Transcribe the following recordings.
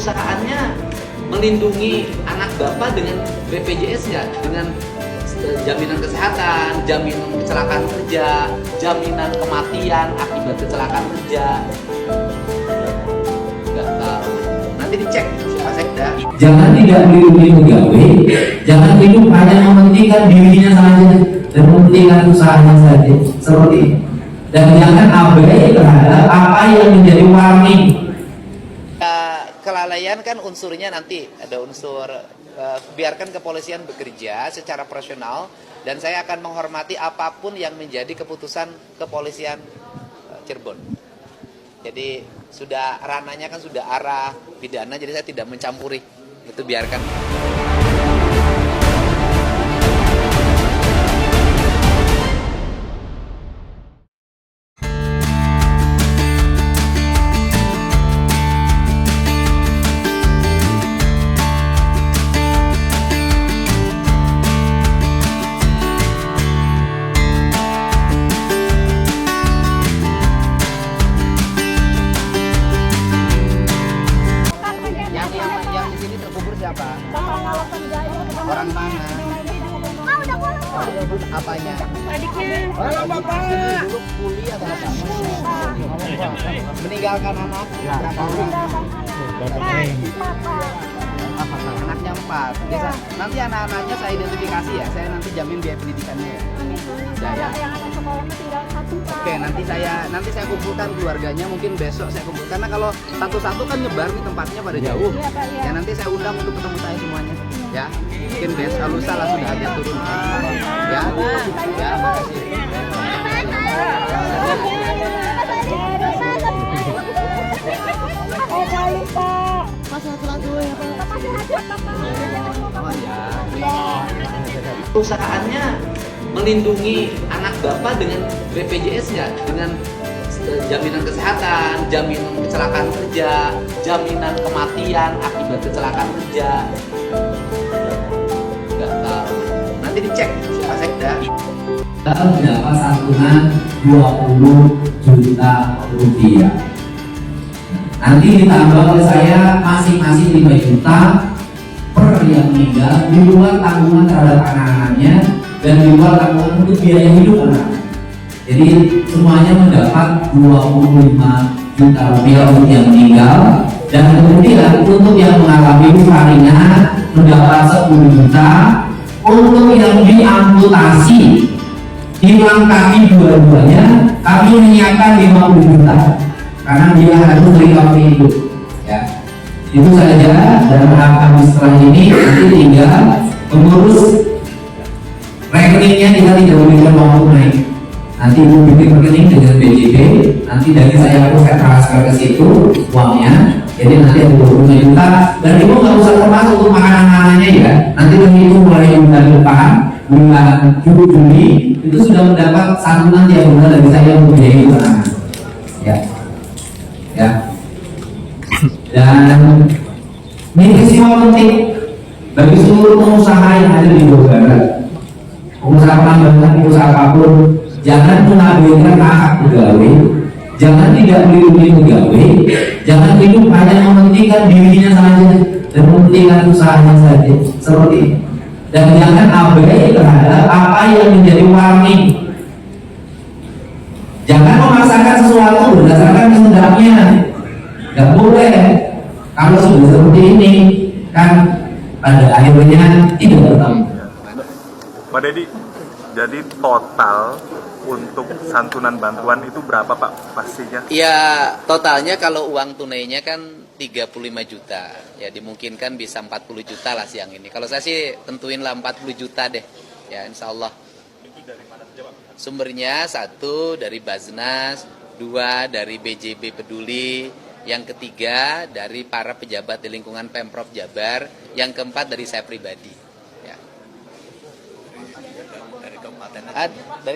perusahaannya melindungi anak bapak dengan BPJS nggak? Dengan jaminan kesehatan, jaminan kecelakaan kerja, jaminan kematian akibat kecelakaan kerja. Nggak tahu. Nanti dicek Pak Sekda. Jangan tidak melindungi pegawai, jangan hidup hanya mementingkan dirinya saja dan mementingkan usahanya saja, seperti itu. Dan jangan abai terhadap apa yang menjadi warning. Kelalaian kan unsurnya nanti ada unsur biarkan kepolisian bekerja secara profesional dan saya akan menghormati apapun yang menjadi keputusan kepolisian Cirebon. Jadi sudah ranahnya kan sudah arah pidana, jadi saya tidak mencampuri, itu biarkan. Siapa? Orang mana? Apanya? Adiknya. Orang bapak. Dulu kuliah atau apa? Meninggalkan anak berapa orang? Anaknya 4. Bisa. Nanti anak-anaknya saya identifikasi ya. Saya nanti jamin biaya pendidikannya ya. Saya. Oke, nanti saya kumpulkan keluarganya, mungkin besok saya kumpulkan. Karena kalau satu-satu kan nyebar nih tempatnya pada jauh. Ya nanti saya undang untuk ketemu saya semuanya. Ya, mungkin besok lusa lah sudah ada turun. Ya, ya, makasih. Oh ya. Perusahaannya melindungi anak bapak dengan BPJS nggak? Dengan jaminan kesehatan, jaminan kecelakaan kerja, jaminan kematian akibat kecelakaan kerja. Nggak tahu. Nanti dicek Pak Sekda. Kita mendapat santunan 20 juta rupiah. Nanti ditambah oleh saya masing-masing 5 juta per yang meninggal di luar tanggungan terhadap anak-anaknya dan di luar tanggungan untuk biaya hidup anak. Jadi semuanya mendapat 25 juta rupiah untuk yang meninggal, dan kemudian untuk yang mengalami luka ringan mendapat 10 juta. Untuk yang diamputasi hilang kaki dua-duanya kami menyiapkan 50 juta karena dia harus recovery hidup ya. Itu saja, dan kami setelah ini nanti tinggal mengurus rekeningnya. Kita tidak memberikan uang tunai, nanti ibu bikin rekening dengan BJB, nanti dari saya transfer ke situ uangnya. Jadi nanti ada 25 juta dan ibu nggak usah termasuk untuk makanan-makanannya ya. Nanti begitu mulai bulan depan, bulan Juli itu sudah mendapat santunan tiap bulan dari saya untuk biaya hidup anak. Ya, ya. Dan ini semua penting bagi seluruh pengusaha yang ada di Jawa Barat. Pengusaha penambangan, pengusaha apapun, jangan mengabaikan hak pegawai, jangan tidak melindungi pegawai, jangan hidup hanya mementingkan dirinya saja dan mementingkan usahanya saja, seperti itu. Dan jangan abai terhadap apa yang menjadi warning. Jangan memaksakan sesuatu berdasarkan kehendaknya. Nggak boleh. Kalau sudah seperti ini, kan pada akhirnya tidak bertemu. Pak Dedi, jadi total untuk santunan bantuan itu berapa Pak pastinya? Ya totalnya kalau uang tunainya kan 35 juta. Ya dimungkinkan bisa 40 juta lah siang ini. Kalau saya sih tentuinlah 40 juta deh. Ya insya Allah. Itu dari mana saja Pak? Sumbernya 1 dari Baznas, 2 dari BJB Peduli, yang ketiga dari para pejabat di lingkungan Pemprov Jabar, yang keempat dari saya pribadi. Ya. Dari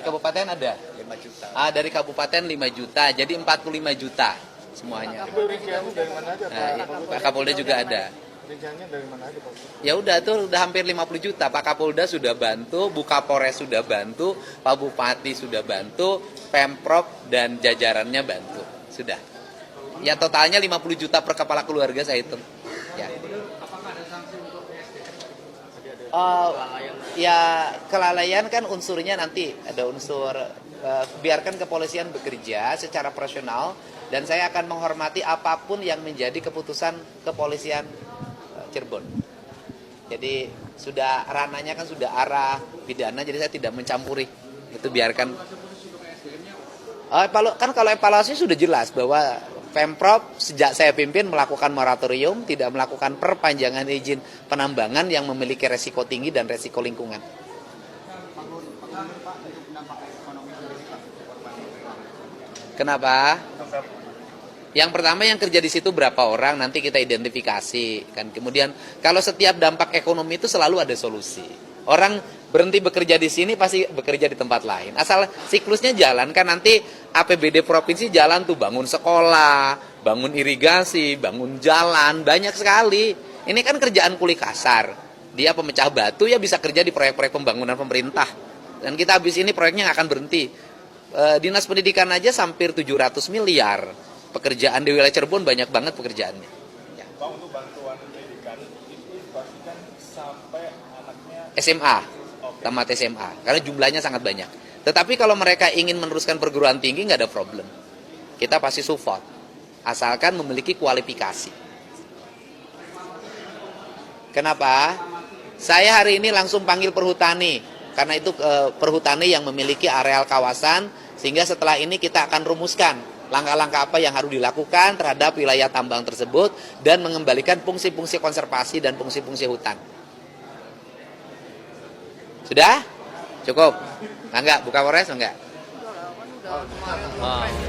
kabupaten ada 5 juta. Dari kabupaten 5 juta, jadi 45 juta semuanya. Itu rinciannya dari mana aja Pak? Pak Kapolda juga ada. Rinciannya dari mana aja Pak? Ya udah tuh udah hampir 50 juta. Pak Kapolda sudah bantu, Bu Kapolres sudah bantu, Pak Bupati sudah bantu, Pemprov dan jajarannya bantu. Sudah. Ya totalnya 50 juta per kepala keluarga saya hitung. Ya. Ya kelalaian kan unsurnya nanti ada unsur biarkan kepolisian bekerja secara profesional dan saya akan menghormati apapun yang menjadi keputusan kepolisian Cirebon. Jadi sudah ranahnya kan sudah arah pidana, jadi saya tidak mencampuri. Itu biarkan. Kan kalau evaluasi sudah jelas bahwa Pemprov sejak saya pimpin melakukan moratorium, tidak melakukan perpanjangan izin penambangan yang memiliki resiko tinggi dan resiko lingkungan. Kenapa? Yang pertama yang kerja di situ berapa orang, nanti kita identifikasi kan. Kemudian kalau setiap dampak ekonomi itu selalu ada solusi. Orang berhenti bekerja di sini pasti bekerja di tempat lain. Asal siklusnya jalan kan, nanti APBD provinsi jalan tuh, bangun sekolah, bangun irigasi, bangun jalan, banyak sekali. Ini kan kerjaan kuli kasar. Dia pemecah batu ya bisa kerja di proyek-proyek pembangunan pemerintah. Dan kita habis ini proyeknya nggak akan berhenti. Dinas Pendidikan aja hampir 700 miliar. Pekerjaan di wilayah Cirebon banyak banget pekerjaannya. Ya. Pak, untuk bantuan pendidikan itu pastikan sampai anaknya SMA, tamat SMA, karena jumlahnya sangat banyak. Tetapi kalau mereka ingin meneruskan perguruan tinggi nggak ada problem. Kita pasti support, asalkan memiliki kualifikasi. Kenapa? Saya hari ini langsung panggil perhutani, karena itu perhutani yang memiliki areal kawasan, sehingga setelah ini kita akan rumuskan langkah-langkah apa yang harus dilakukan terhadap wilayah tambang tersebut dan mengembalikan fungsi-fungsi konservasi dan fungsi-fungsi hutan. Sudah? Cukup? Enggak, buka Polres enggak? Udah.